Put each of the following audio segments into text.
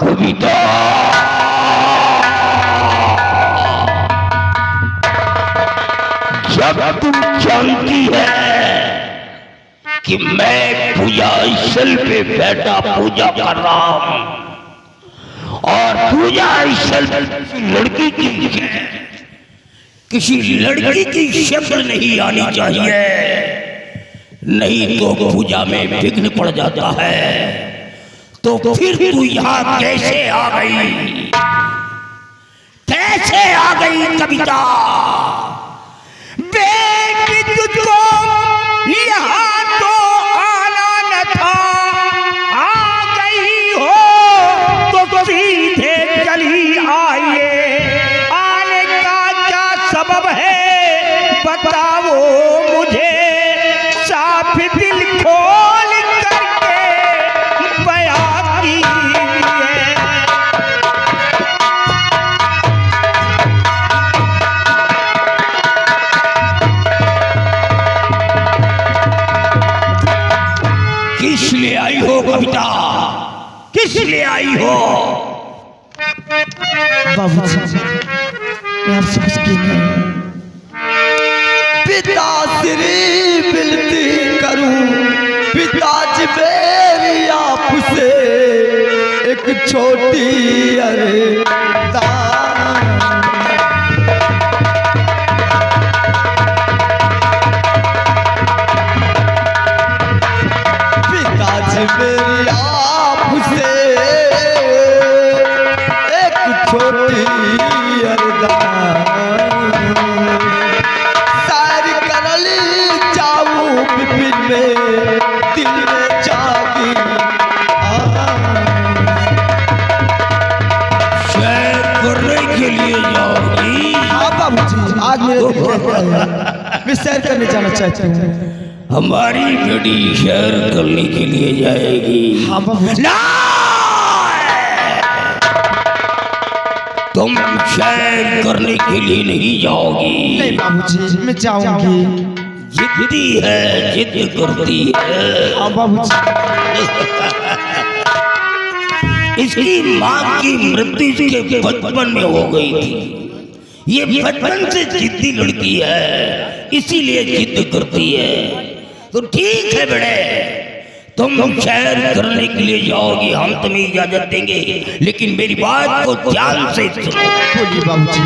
कविता जब तुम जानती है कि मैं पूजा स्थल पे बैठा पूजा कर रहा हूं और पूजा स्थल लड़की की किसी लड़की की शक्ल नहीं आनी चाहिए, नहीं तो पूजा में विघ्न पड़ जाता है। तो फिर तू यहाँ कैसे आ गई, कैसे आ गई कविता? बेटी तुझको यहाँ तो आना न था, आ गई हो तो सीधे चली आइए। आने का क्या सबब है बताओ मुझे, साफ दिल खोल करके बयां कीजिए। किस लिए आई हो कविता, किस लिए आई हो? बाबूजी, मैं आपसे कुछ कहना है। पिताश्री विनती करूं, पिताजी मेरी आपसे एक छोटी अरदास। पिताजी मेरी आपसे एक छोटी अरदास। सैर करली जाऊं विपिन में, दिल में जागी सैर करने के लिए जाओगी? हाँ बाबूजी, आज मेरे दिल कहता है मैं सैर करने जाना चाहती हूँ। हमारी बेटी सैर करने के लिए जाएगी? हाँ बाबूजी। ना, तुम सैर करने के लिए नहीं जाओगी। नहीं बाबूजी, मैं जाऊंगी। जिद्दी है, जिद करती है। हाँ बाबूजी। इसकी माँ की मृत्यु इसके बचपन में हो गई थी। ये बचपन से जिद्दी लड़की है, इसीलिए जिद करती है। तो ठीक है बेटे, तुम सैर करने के लिए जाओगी, हम तुम्हें इजाजत देंगे, लेकिन मेरी बात को ध्यान से सुनो। बोलिए बाबूजी।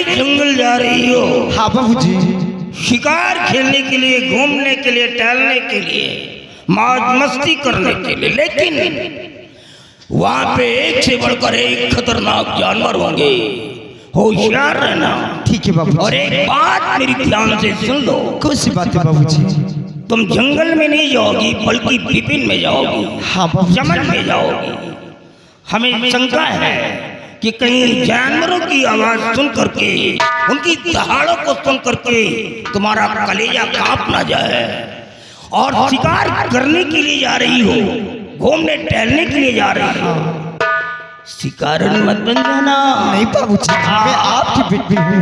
जंगल जा रही हो? हाँ बाबूजी। शिकार खेलने के लिए, घूमने के लिए, टहलने के लिए, मौज मस्ती करने के लिए, लेकिन वहां पे एक से बढ़कर एक खतरनाक जानवर होंगे, होशियार रहना। ठीक है बाबूजी। और एक बात मेरी ध्यान से सुन लो। कौन सी बात है बाबूजी? तुम जंगल में नहीं जाओगी, बल्कि विपिन में जाओगी। हाँ बाबूजी। चमन में जाओगी। हमें शंका है कि कहीं जानवरों की आवाज सुन करके, उनकी दहाड़ों को सुन करके तुम्हारा कलेजा कांप ना जाए। और शिकार करने के लिए जा रही हो, घूमने टहलने के लिए जा रही हो, शिकारण मत बन जाना। नहीं बाबूजी, मैं आपकी बेटी हूँ,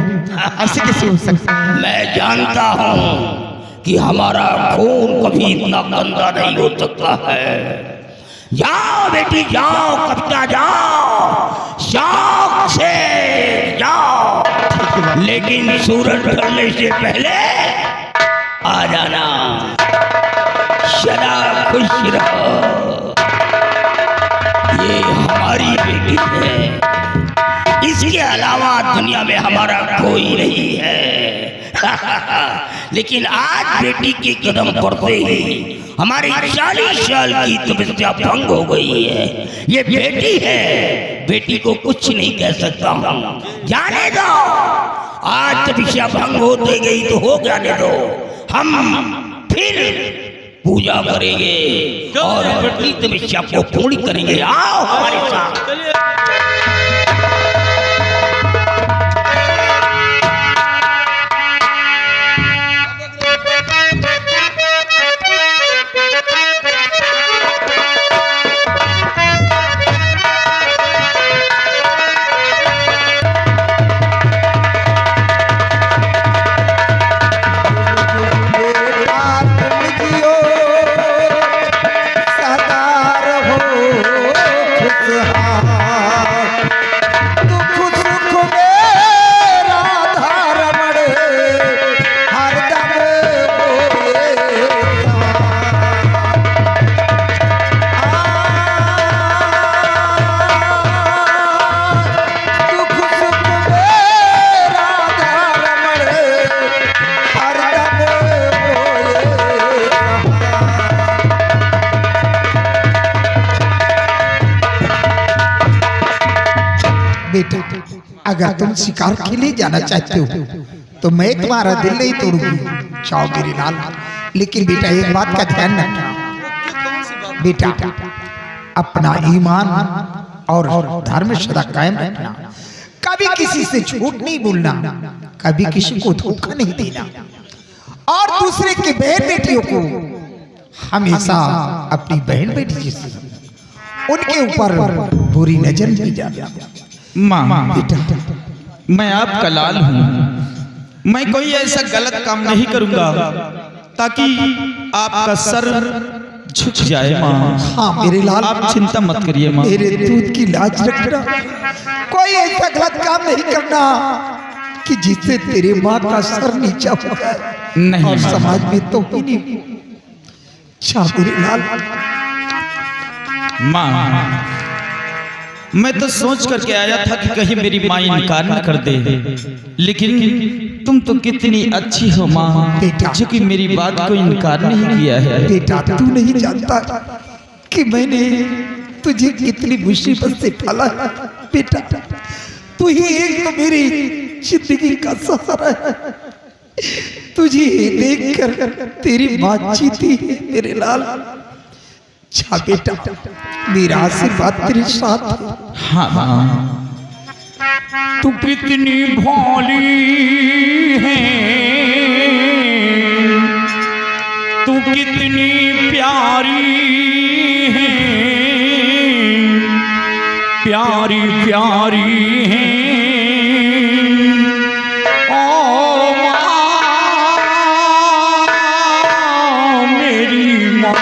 ऐसे कैसे हो सकता है? मैं जानता हूँ कि हमारा खून कभी इतना गंदा नहीं हो सकता है। जाओ बेटी जाओ, कविता जाओ, शौक से जाओ, लेकिन सूरज ढलने से पहले आ जाना। सदा खुश रहो। ये हमारी बेटी है, इसके अलावा दुनिया में हमारा कोई नहीं है। लेकिन आज बेटी के कदम पड़ते ही हमारी 40 साल की तपस्या भंग हो गई है। ये बेटी है, बेटी को कुछ नहीं कह सकता हूँ, जाने दो। आज तपस्या भंग होते गई तो हो जाने दो, हम फिर पूजा करेंगे और अपनी तपस्या को पूर्ण करेंगे। आओ हमारे साथ। बेटा, अगर तुम शिकार के लिए जाना चाहते हो तो मैं तुम्हारा दिल नहीं तोड़ूंगी। जाओ मेरे लाल। लेकिन बेटा एक बात का ध्यान रखना बेटा, अपना ईमान और धर्म सदा कायम रखना। कभी किसी से झूठ नहीं बोलना, कभी किसी को धोखा नहीं देना, और दूसरे के बहन बेटियों को हमेशा अपनी बहन बेटी जैसे उनके ऊपर बुरी नजर नहीं जाना। माँ बेटा, मैं आपका लाल हूँ, मैं कोई ऐसा गलत काम नहीं करूँगा ताकि आपका सर झुक जाए माँ। हाँ मेरे लाल, आप चिंता मत करिए माँ। मेरे दूध की लाज रखना, कोई ऐसा गलत काम नहीं करना कि जिससे तेरे माँ का सर नीचा हो जाए नहीं और समाज में तो ही नहीं। अच्छा मेरे लाल। माँ, मैं तो सोच करके आया था कि कहीं मेरी माँ इनकार न कर दे, लेकिन तुम तो कितनी अच्छी हो माँ, जो कि मेरी बात को इनकार नहीं किया है। बेटा तू नहीं जानता कि मैंने तुझे कितनी मुसीबत से पाला है। बेटा तू ही एक तो मेरी जिंदगी का सहारा है। तुझे देखकर तेरी माँ जीती है मेरे लाल। अच्छा बेटा, मेरा आशीर्वाद तेरे साथ है। हाँ माँ। तू कितनी भोली है, तू कितनी प्यारी है, प्यारी प्यारी है। ओ माँ, मेरी माँ,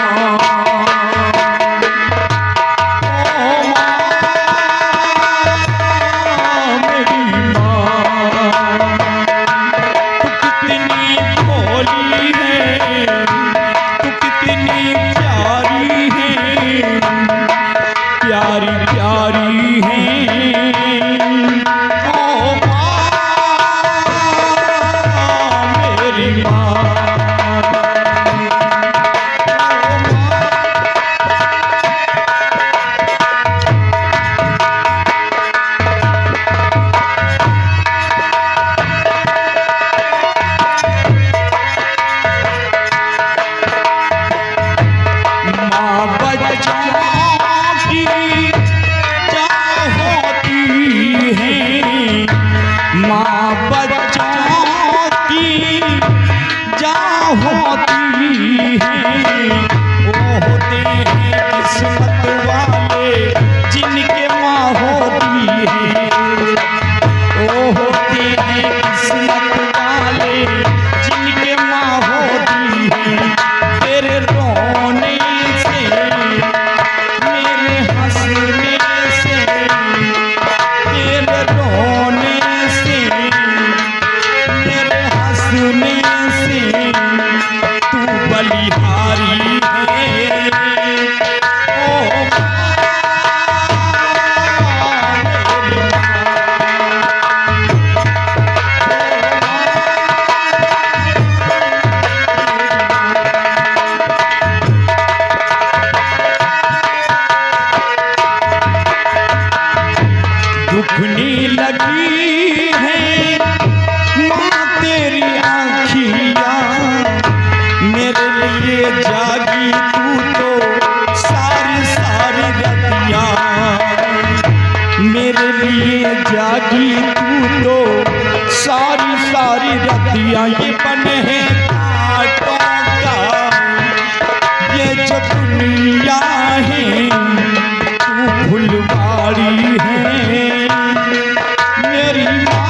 ये बने हैं कांटों का, ये जो दुनिया है तू फुलवारी है मेरी माँ,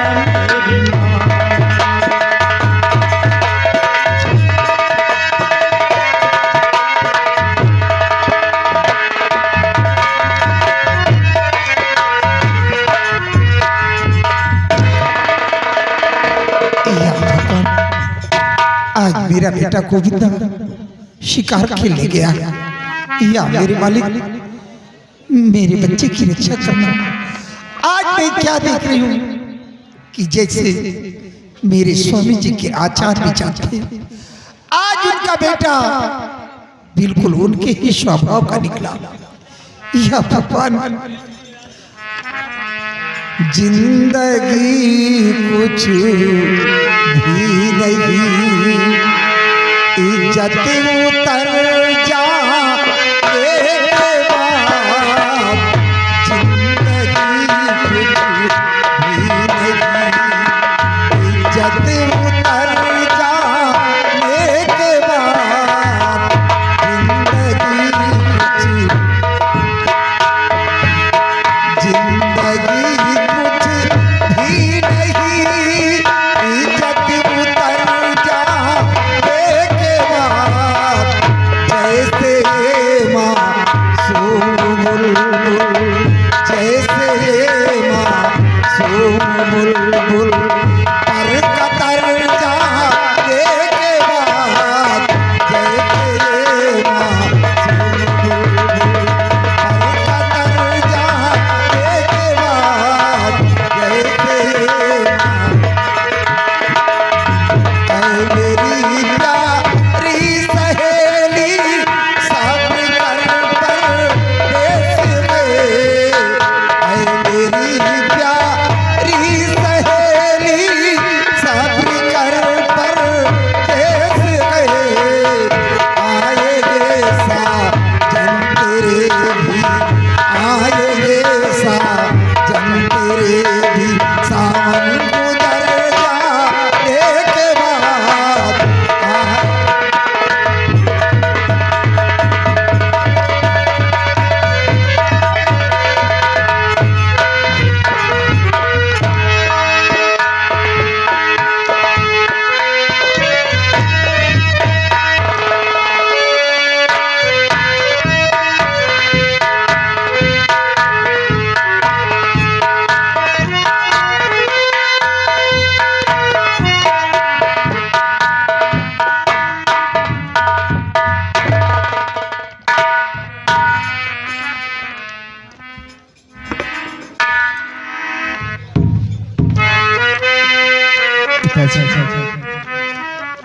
मेरी माँ। या भगवान, आज मेरा बेटा गोविंदा शिकार खेलने गया। या मेरे मालिक, मेरे बच्चे की रक्षा करना। आज मैं क्या देख रही हूँ कि जैसे मेरे स्वामी जी के आचार विचार थे, आज उनका बेटा बिल्कुल उनके ही स्वभाव का निकला। या भगवान, जिंदगी कुछ भी नहीं, इज्जत उतर जा एक बार। जिंदगी कुछ भी नहीं, इज्जत उतर जा एक बार। जिंदगी कुछ, जिंदगी भी नहीं, इज्जत उतर जा एक बार। जैसे मासूम बुलबुल, जैसे मासूम बुलबुल पर कतर जा एक बार। जैसे मासूम बुलबुल पर कतर जा एक बार। जैसे मेरी प्यारी सहेली सब्र कर परदेस में। मेरी प्यारी सहेली सब्र कर परदेस में। आएंगे साजन तेरे भी, आएंगे साजन तेरे भी। सावन गुजर जा एक बार।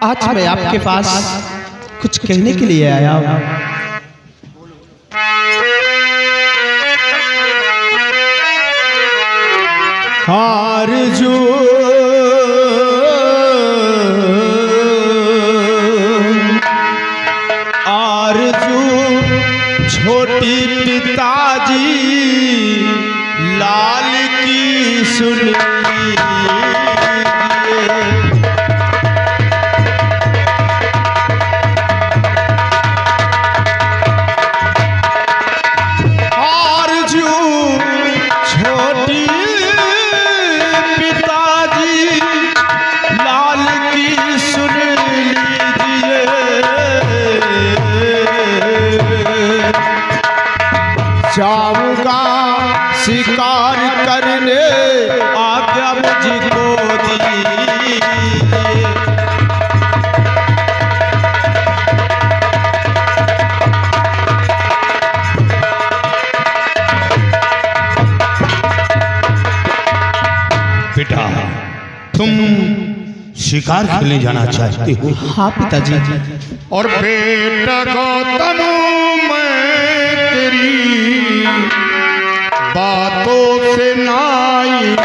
आज मैं आपके पास कुछ कहने के लिए आया हूँ। आरज़ू आरज़ू छोटी पिताजी लाल की सुन लीजिए। आरज़ू छोटी पिताजी लाल की सुन लीजिए। जाऊंगा शिकार करने, आज्ञा मुझको दीजिए। बेटा, तुम शिकार खेलने जाना चाहते हो? हाँ पिताजी। और बेटा गौतम, मैं तेरी बातों से नाई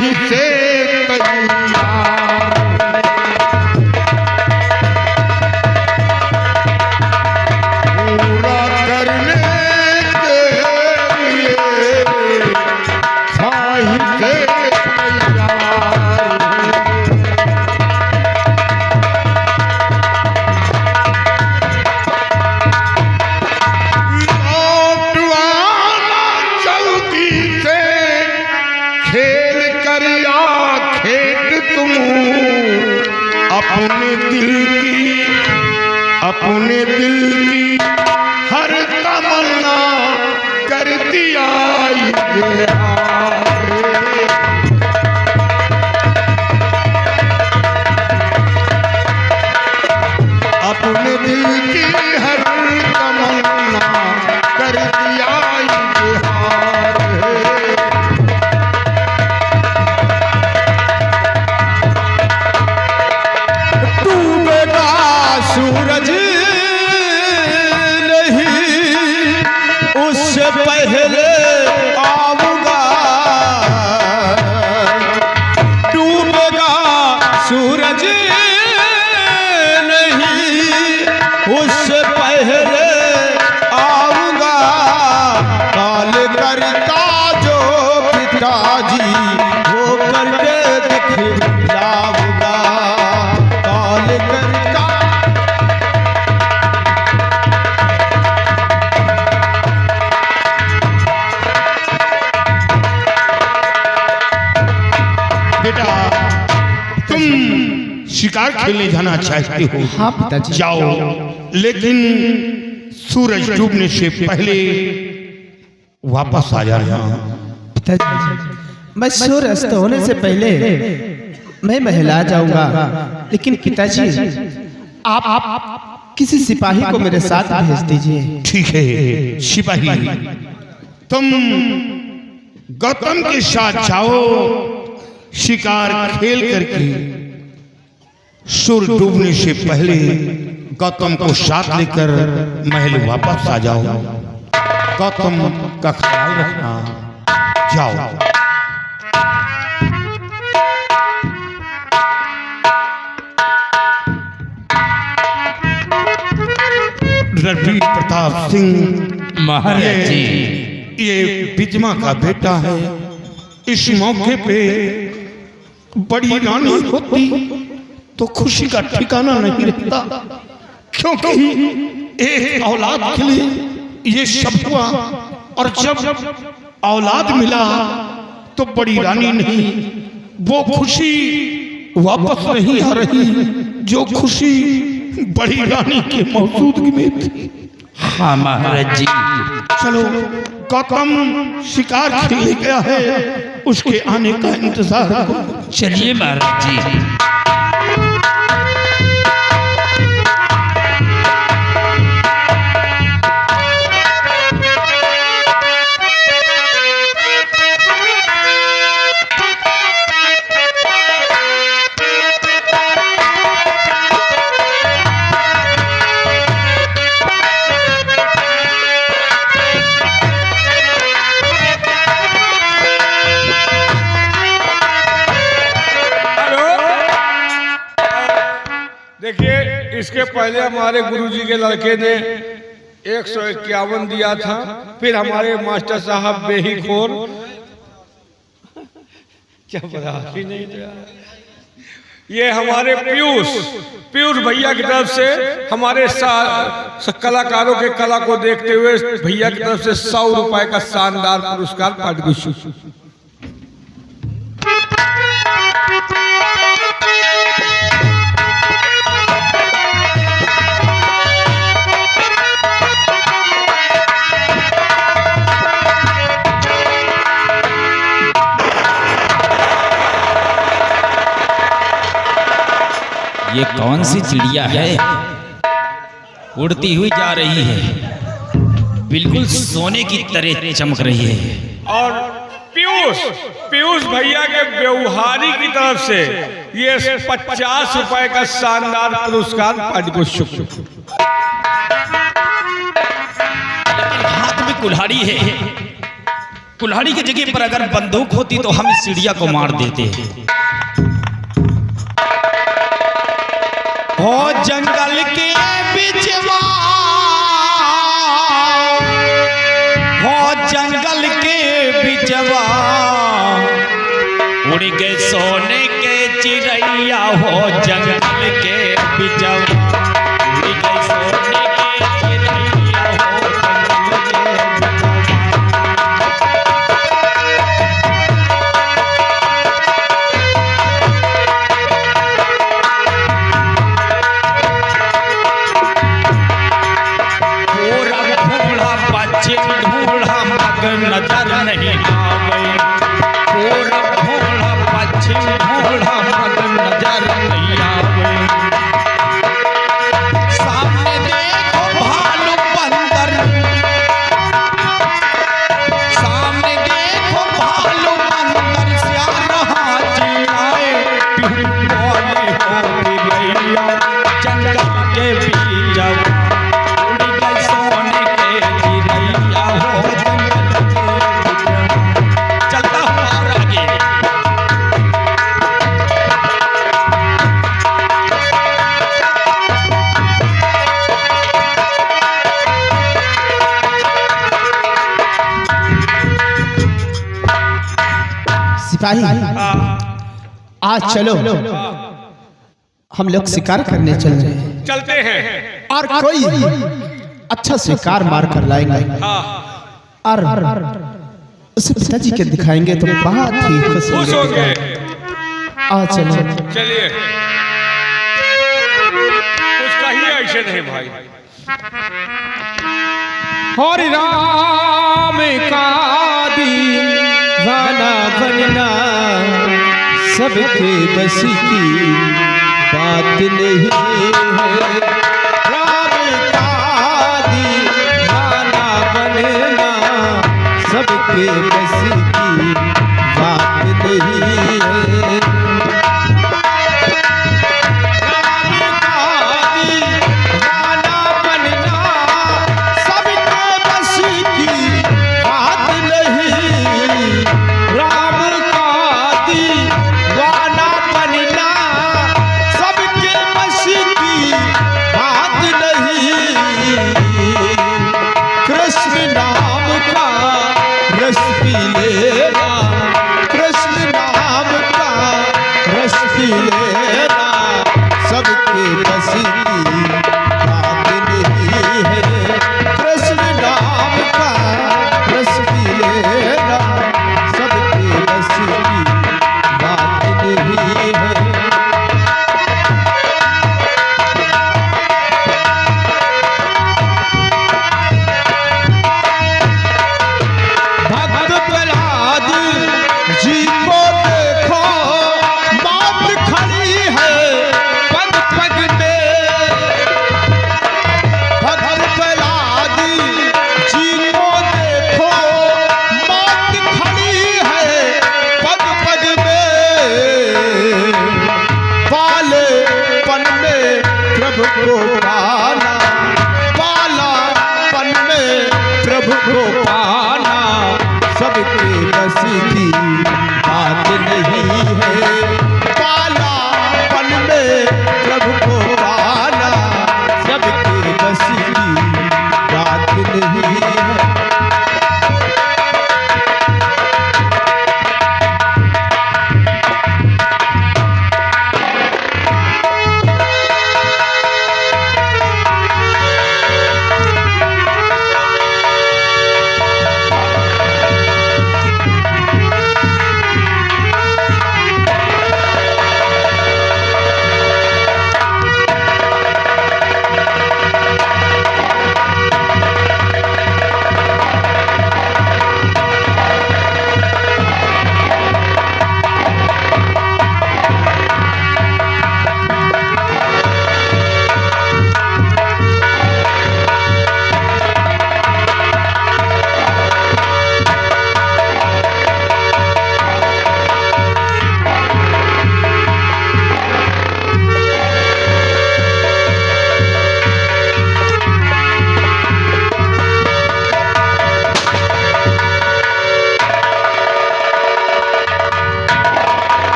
साही से तैयार। पूरा करने के लिए साही से तैयार। लौट आना जल्दी से, खेल कर या खेत तुम अपने दिल की हर तमन्ना कर दिया इजहार। अपने दिल की हर तमन्ना कर दिया इजहार। डूबेगा सूरज नहीं, उससे पहले आऊंगा। डूबेगा सूरज नहीं, उससे पहले आऊंगा। काल करता जो पिताजी वो करके दिखलाऊंगा। काल करता बेटा तुम शिकार खेलने जाना चाहते हो? हाँ पिताजी। जाओ, लेकिन सूरज डूबने से पहले वापस आ जाना। पिताजी मैं सूर्य अस्त होने से पहले मैं महल आ जाऊंगा। लेकिन पिताजी आप किसी सिपाही को मेरे साथ भेज दीजिए। ठीक है सिपाही, तुम गौतम के साथ जाओ, शिकार खेल करके सूर्य डूबने से पहले गौतम को साथ लेकर महल वापस आ जाओ। गौतम का ख्याल रखना। जाओ। रणवीर प्रताप सिंह महाराज जी, ये बिजमा का बेटा है। इस मौके पे बड़ी रानी होती तो खुशी का ठिकाना नहीं रहता, क्योंकि एक औलाद के लिए ये सब हुआ। और जब औलाद मिला तो बड़ी रानी नहीं, वो खुशी वापस नहीं आ रही जो खुशी बड़ी रानी के मौजूदगी में थी। हाँ महाराज जी। चलो, गौतम शिकार खेलने गया है, उसके आने का इंतजार करो। चलिए महाराज जी। देखिए, इसके पहले हमारे गुरुजी के लड़के ने 151 दिया था, फिर हमारे मास्टर साहब बेहीखोर क्या पता ही नहीं दिया। ये हमारे पीयूष भैया की तरफ से हमारे कलाकारों के कला को देखते हुए भैया की तरफ से 100 रुपए का शानदार पुरस्कार पारितोषिक। ये कौन सी चिड़िया है? उड़ती हुई जा रही है, बिल्कुल सोने की तरह चमक रही है। और पीयूष भैया के व्यवहारी की तरफ से ये 50 रुपए का शानदार पुरस्कार पारितोषिक। लेकिन हाथ में कुल्हाड़ी है, कुल्हाड़ी की जगह पर अगर बंदूक होती तो हम इस चिड़िया को मार देते। हो जंगल के बिचवा, हो जंगल के बिचवा, उड़ गए सोने के चिड़ैया, हो जंगल के बिचवा, उड़ गए सोने के चिड़ैया, हो जंगल के नजर नहीं आवे, पूरब भोला पश्चिम भोला मगन नजर नहीं आवे। सामने देखो भालू बंदर, सामने देखो भालू बंदर, रहा चिल्लाए बोले हो बिरैया, जंगल के बीच उड़ गई सोने के चिड़ैया, हो सिपाही, आज चलो हम लोग शिकार करने चल रहे हैं। चलते हैं और कोई अच्छा शिकार मार कर लाएंगे और उसे पिताजी के दिखाएंगे तो बहुत ही खुश होंगे। आज चलो चलिए, कुछ कहिए ऐसे नहीं भाई। हरि राम का दीवाना बनना सबके बस की बात नहीं है। राम का दीवाना बनना सबके बस की बात नहीं है। रस पी लेना, कृष्ण नाम का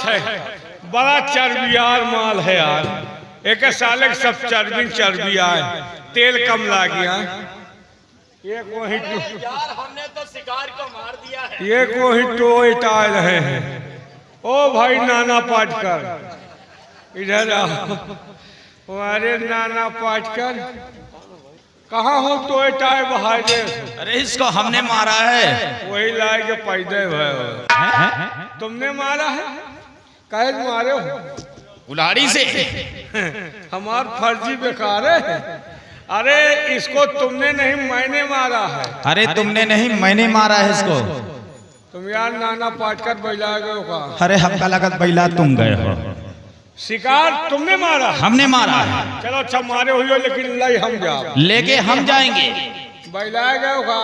है, बड़ा चर्बियार माल है यार। एक साले के सब चर्बी आए, तेल कम ला गया। ये कोई यार हमने तो शिकार को मार दिया है। ये कोई टोटा रहे हैं। ओ भाई नाना पाटकर इधर आओ। अरे नाना पाटकर कहाँ हो? टोटा बहार दे। अरे इसको हमने मारा है। वही लाए के पैदे भय। तुमने मारा है? कहे मारे हो? कुल्हाड़ी से। हमार फर्जी बेकार है। अरे इसको तुमने नहीं मैंने मारा है। अरे तुमने नहीं, मैंने मारा है इसको। तुम यार नाना पाटकर बैला गए का। अरे हमका लगत बैला तुम गए हो। शिकार तुमने मारा है? हमने मारा है। चलो अच्छा मारे हुई हो, लेकिन लई हम जाओ। लेके हम जाएंगे। बैला गए का।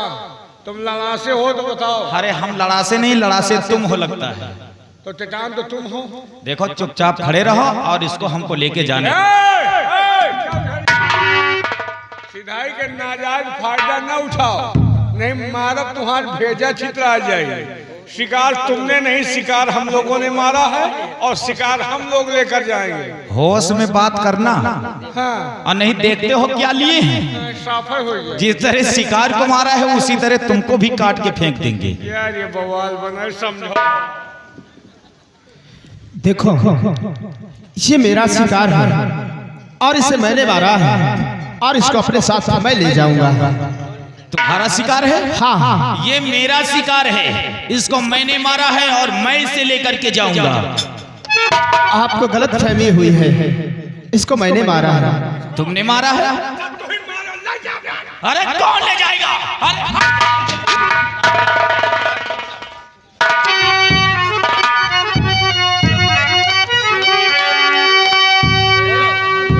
तुम लड़ा से हो तो बताओ। अरे हम लड़ा से नहीं, लड़ा से तुम हो लगता है। तो टिटान तो तुम हो। देखो चुपचाप खड़े रहो और इसको हमको लेके जाने। सिधाई के नाजायज फायदा न उठाओ, नहीं मारब तुम्हार भेजा छितरा जाए। शिकार तुमने नहीं, शिकार हम लोगों ने मारा है और शिकार हम लोग लेकर जाएंगे। होश में बात करना। हाँ। और नहीं देखते हो क्या लिए हैं? साफे हो गए। जिस तरह शिकार को मारा है उसी तरह तुमको भी काट के फेंक देंगे। यार ये बवाल बना, समझो। देखो ये मेरा शिकार है और इसे मैंने मारा है और इसको अपने साथ मैं ले जाऊंगा। तुम्हारा शिकार है? हाँ हाँ, ये मेरा शिकार है, इसको मैंने मारा है और मैं इसे लेकर के जाऊंगा। आपको गलत फहमी हुई है, इसको मैंने मारा है। तुमने मारा है? अरे कौन ले जाएगा?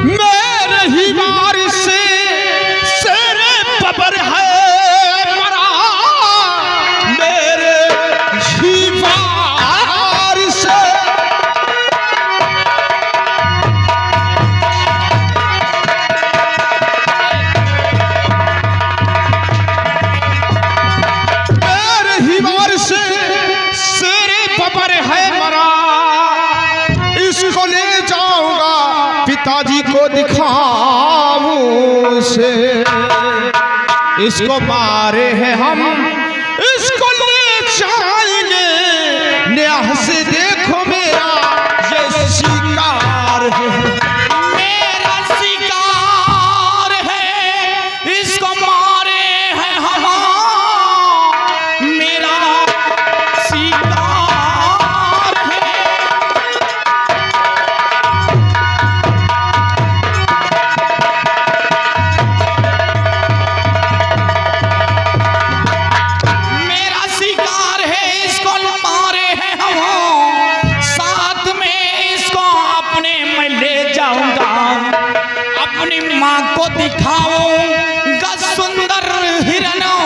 मेरे ही मार से शेरे बबर है मरा, मेरे ही मार से। मेरे ही मार से शेरे बबर है मरा, इसको ले जाऊंगा पिताजी को दिखाऊं से। इसको मारे हैं हम, इसको ले जाएंगे न्याह से। देखो मेरा ये शिकार है, मेरा शिकार है, इसको मारे हैं हम। मेरा शिकार है। मेरा शिकार है, इसको मारे हैं हम। साथ में इसको अपने मैं ले जाऊंगा, अपनी माँ को दिखाऊंगा सुंदर हिरणों।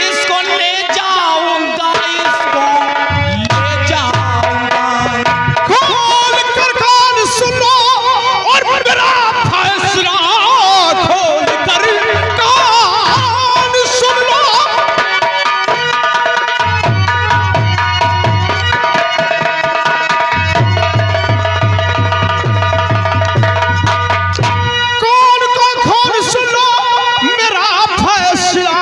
इसको ले जाऊंगा, इसको ले जाऊंगा। खोल कर कान सुनो और मेरा फैसला खोल कर कान सुन लो। कौन को खोल सुन लो मेरा फैसला,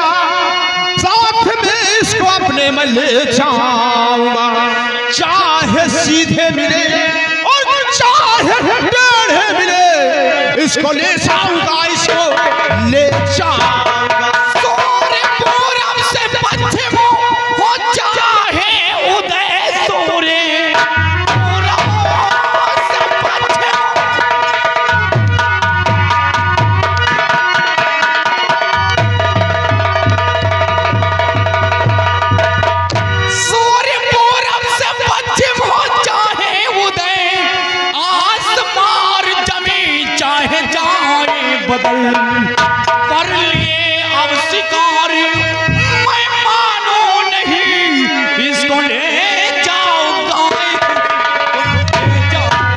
साथ में इसको अपने में ले जाऊंगा। चाहे सीधे मिले और चाहे टेढ़े मिले, इसको ले जाऊंगा, इसको ले जाऊंगा। सूर्य पूरब से पश्चिम हो, चाहे उदय सूर्य। पूरब से पश्चिम। सूर्य पूरब से पश्चिम हो, चाहे उदय। आसमान जमी चाहे जाए बदल, कर लिए अब शिकार मैं मानो नहीं। इसको ले जाऊंगा, ले जाऊंगा।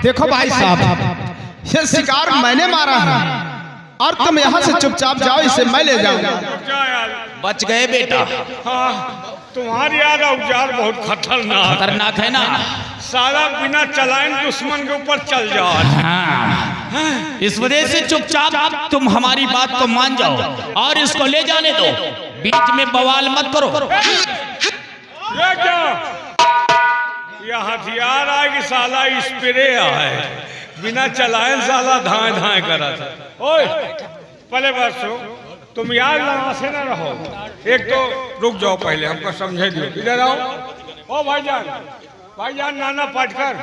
देखो भाई साहब, ये शिकार मैंने मारा है और तुम यहाँ से चुपचाप जाओ, इसे मैं ले जाऊंगा। बच गए बेटा। हाँ, तुम्हारी यार औजार बहुत खतरनाक है ना। सारा बिना चलाए दुश्मन के ऊपर चल जाओ। हाँ। इस वजह से चुपचाप तुम हमारी बात को मान जाओ और इसको ले जाने दो, बीच में बवाल मत करो। ये क्या? ये हथियार है कि साला स्प्रे है? बिना चलाए साला धाए धाए करा था। ओए पहले बात सुनो, तुम यार लड़ा से ना रहो। एक तो रुक जाओ, पहले हमको समझे दियो। इधर आओ। ओ भाईजान नाना पाटकर,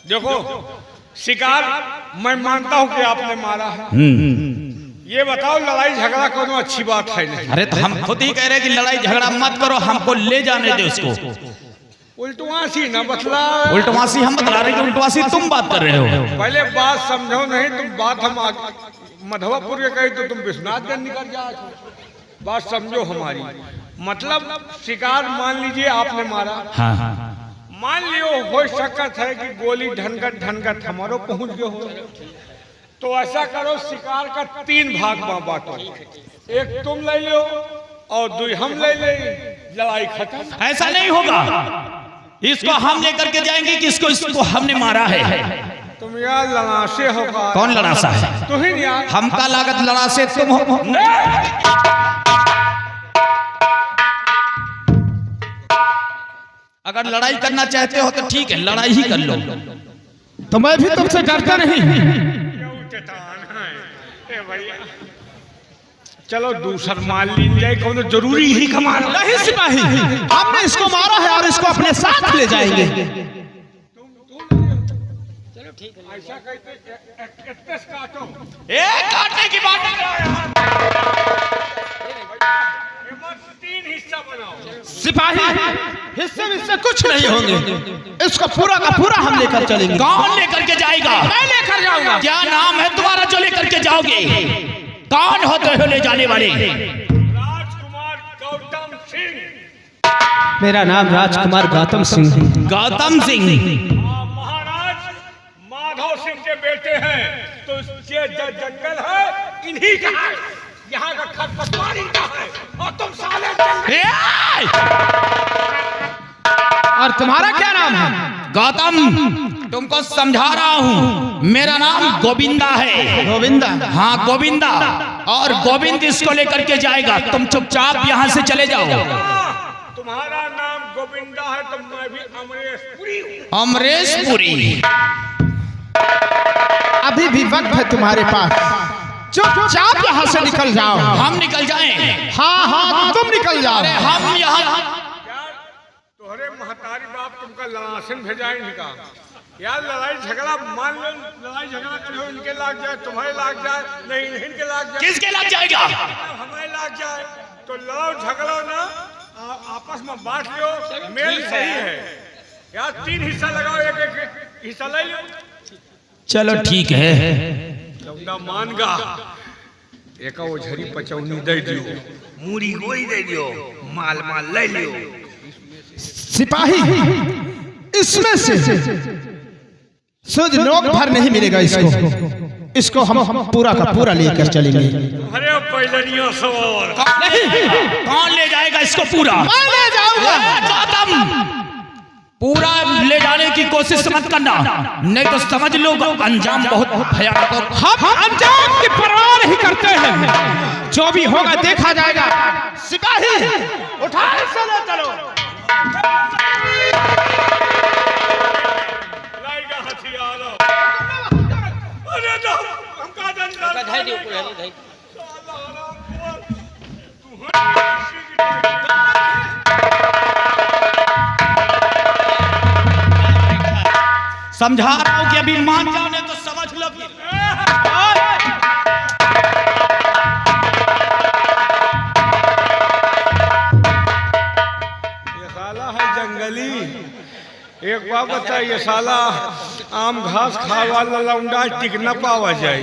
देखो शिकार मैं मानता हूँ कि आपने मारा है। ये बताओ लड़ाई झगड़ा कोनो अच्छी बात है नहीं। अरे तो हम खुद ही कह रहे हैं कि लड़ाई झगड़ा मत करो, हमको ले जाने दे उसको। उल्टवासी ना बतला। उल्टवासी हम बतला रहे हैं, उल्टवासी तुम बात कर रहे हो। पहले बात समझो, नहीं तुम बात हम मधवापुर के कही तो तुम विश्वनाथगंज निकल जाओ। बात समझो हमारी, मतलब शिकार मान लीजिए आपने मारा। हाँ हाँ। मान लियो हो सकत है कि गोली ढनगट हमारो पहुंच गयो हो, तो ऐसा करो शिकार का 3 भाग में बांटो। एक तुम ले लो और 2 हम ले ले, लड़ाई खत्म। ऐसा नहीं होगा, इसको हम लेकर के जाएंगे कि इसको हमने मारा है। तुम यार लड़ासे होगा। कौन लड़ासा है? तुम ही यार। हमका लागत लड़ासे तुम हो। अगर लड़ाई करना चाहते हो तो ठीक है, लड़ाई ही कर लो। तो मैं भी तुमसे डरता नहीं। चलो दूसर मान ली जाए, कौन जरूरी ही कमाना नहीं सिपाही, हमने इसको मारा है और इसको अपने साथ ले जाएंगे। चलो ठीक है, ऐसा कहते काटो। काटने की बात है। 3 हिस्सा बनाओ। सिपाही हिस्से में कुछ नहीं होंगे, इसको पूरा का पूरा हम लेकर चलेंगे। कौन लेकर के जाएगा? मैं लेकर जाऊंगा। क्या नाम है तुम्हारा जो लेकर के जाओगे? कौन होते हो ले जाने वाले? राजकुमार गौतम सिंह। मेरा नाम राजकुमार गौतम सिंह है। गौतम सिंह महाराज माधव सिंह के बेटे हैं, तो ये जंगल है इन्हीं का है, यहाँ का खरपतवार इनका है, और तुम साले और तुम्हारा क्या नाम है? गौतम, तुमको समझा रहा हूँ, मेरा नाम गोविंदा है। गोविंदा? हाँ गोविंदा, और गोविंद इसको लेकर के जाएगा। तुम चुपचाप यहाँ से चले जाओ। तुम्हारा नाम गोविंदा है तो मैं भी अमरेशपुरी हूँ। अमरेशपुरी? अभी भी वक्त है तुम्हारे पास, चुपचाप यहाँ से निकल जाओ। हम निकल जाएं? हाँ हाँ तुम निकल जाओ। अरे हम यहाँ तोहरे महतारी बाप तुमका लड़ासन भेजाए इनका। यार लड़ाई झगड़ा मान लो, लड़ाई झगड़ा करो, इनके लाग जाए, तुम्हारे लाग जाए, नहीं इनके लाग जाए। किसके लग जाएगा? हमारे लाग जाए तो लड़ो झगड़ो ना, आपस में बांट लो, मेल सही है। यार 3 हिस्सा लगाओ, एक हिस्सा ले लो। चलो ठीक है। लौंडा मान गा, एक ओझरी पचौनी दे दियो, मूड़ी गोई दे दियो, माल ले लियो। सिपाही इसमें से सूद नोक भर नहीं मिलेगा इसको हम पूरा का पूरा लेकर चलेंगे। अरे पहले सवाल नहीं, कौन ले जाएगा इसको पूरा? मैं ले जाऊंगा। गौतम, पूरा ले जाने की कोशिश मत करना, नहीं तो समझ लो अंजाम बहुत भयानक। हम अंजाम की परवाह नहीं करते हैं, जो भी होगा देखा जाएगा। सिपाही उठा इसे ले चलो। लाएगा हथियार। अरे तो हमका डंडा धाई दियो पुरानी धाई। समझा रहा हूं कि अभी मान जाओ, नहीं तो समझ लो कि ये साला है जंगली। एक बात बता, ये साला आम घास खाए वाला लौंडा टिक न पावा जाए।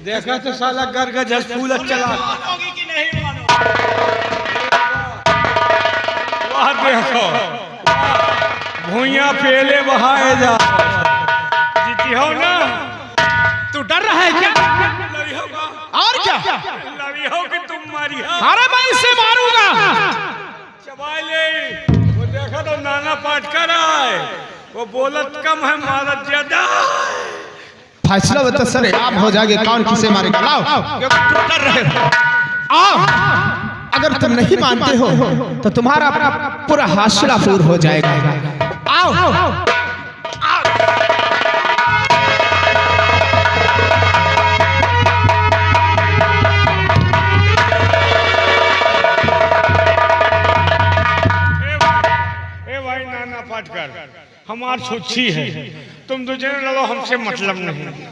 देखा तो साला गरगज फूल चला। वाह देखो, भूया पेले बहाए जा जीती हो ना। और क्या? लड़ियो कि तुम मारिया। अरे मैं इसे मारूंगा। चबा ले। वो देखा तो नाना पाटकर आए, वो बोलत कम है मारत ज्यादा। फैसला बता सर, आप हो जाएंगे कौन किसे मारेगा। लाओ, क्यों कर रहे हो? आओ, अगर तुम नहीं मानते हो तो तुम्हारा पूरा हौसला पूरा हो जाएगा। आओ। हमार छुच्छी है, तुम दूसरे लड़ो, हमसे मतलब नहीं।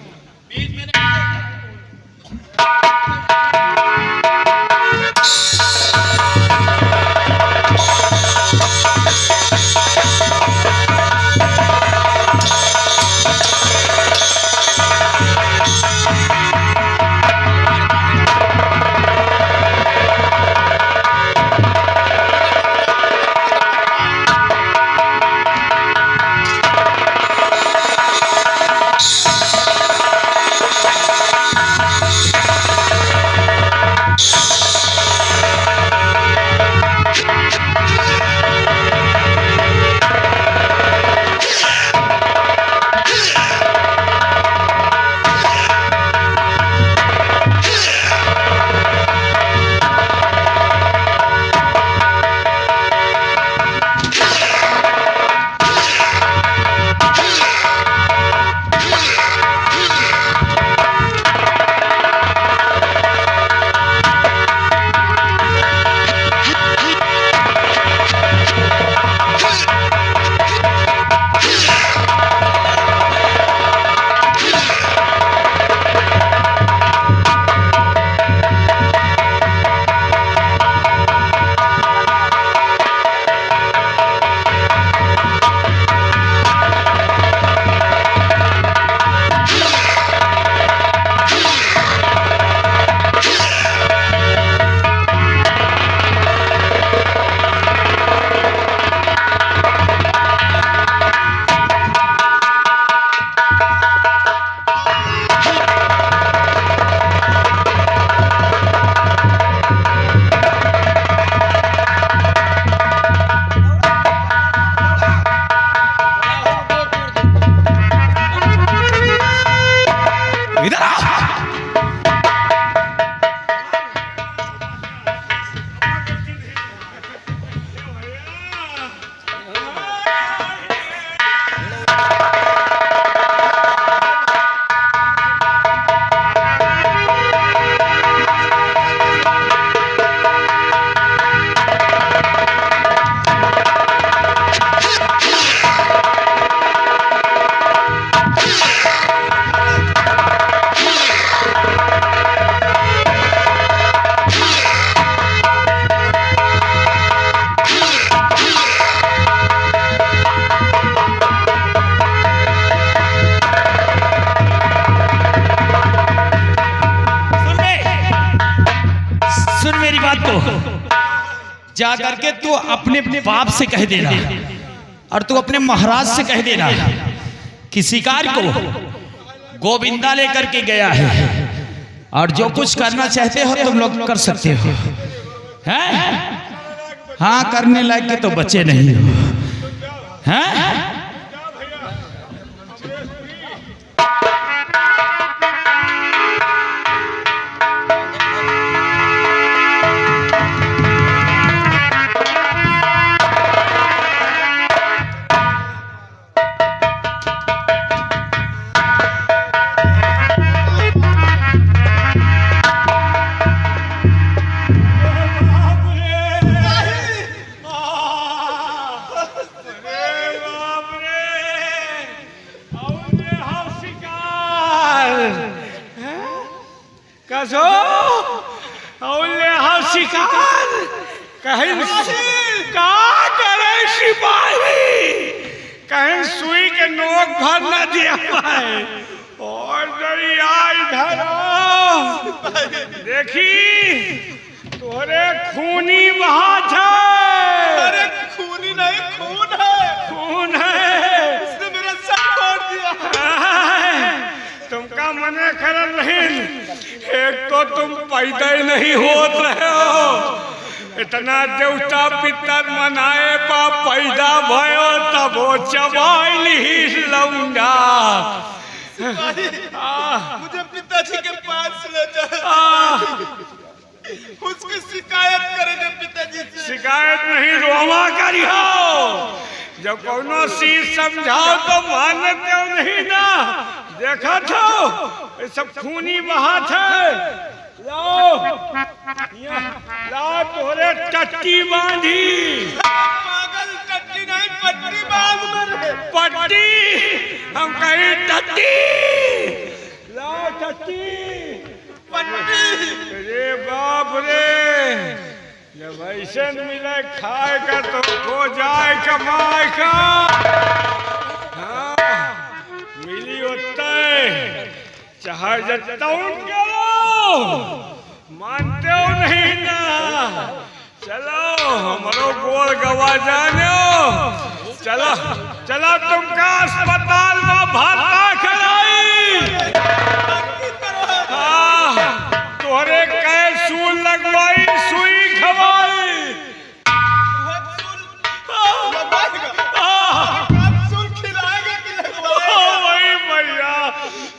जा करके तू अपने बाप से कह देना और तू अपने महाराज से कह देना कि शिकार को गोविंदा लेकर के गया है और जो कुछ करना चाहते हो तुम लोग कर सकते हो। हैं? हाँ, करने लायक के तो बचे नहीं हो। हैं? कहीं सुई के नोक भर न दिया पाए और दरिया इधर देखी तोरे खूनी बहात है। अरे खूनी नहीं, खून है, खून है। इसने मेरा सर फोड़ दिया। तुम का मने कर नहीं, एक तो तुम पैदा ही नहीं होत रहे हो, इतना देवता पितर मनाए पा पैदा भयो तब वो चबाइल ही लौंडा। मुझे पिताजी के पास ले जा, उसकी शिकायत करेंगे पिताजी से। शिकायत नहीं रोवा करियो, जब कोनो चीज समझाओ तो मानते हो नहीं ना। देखा था ये सब खूनी बहा थे, लाओ लाओ तोरे टट्टी बांधी। पागल टट्टी नहीं पट्टी बांध मेरे। पट्टी हम कहीं टट्टी, लाओ टट्टी पट्टी। अरे बाप रे, जब ऐसे मिले खाए का तो हो जाए कमाए का। हाँ, मिली होता है चाहे जताऊं करो, मानते हो नहीं ना। चलो हमारो गोल गवा जाने, चलो चलो तुमका अस्पताल में भर्ता कराई। हाँ, तोहरे कै सुई लगवाई, सुई खवाई। वही भैया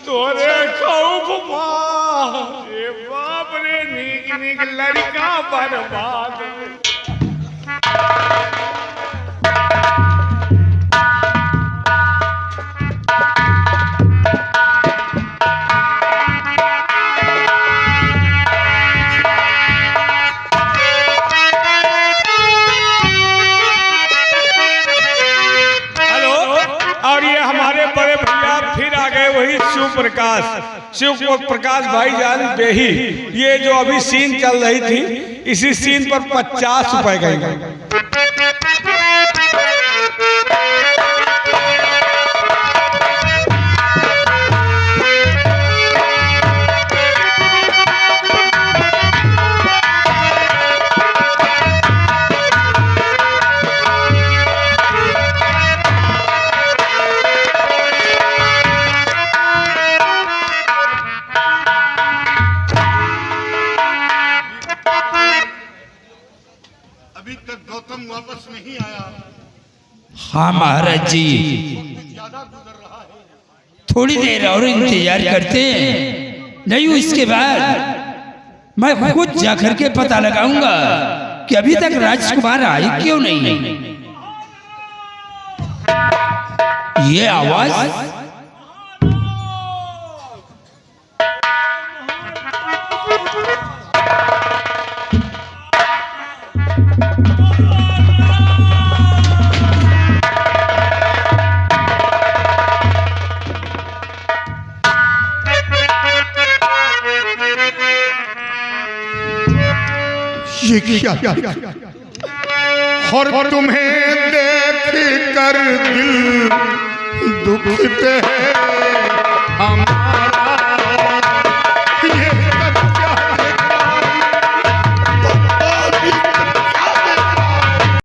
तोरे खूब मारे बाप रे, नीक नीक लड़का बर्बाद। और ये हमारे बड़े भैया फिर आ गए, वही शिव प्रकाश भाईजान बेही। ये जो अभी सीन चल रही थी, इसी सीन पर 50 रुपए गए। अभी तक गौतम वापस नहीं आया। हाँ महाराज जी, थोड़ी देर और इंतजार करते हैं, नहीं इसके बाद मैं खुद जाकर के पता लगाऊंगा कि अभी तक राजकुमार आए क्यों नहीं। ये आवाज ये क्या और तुम्हें देख कर दिल दुखते है।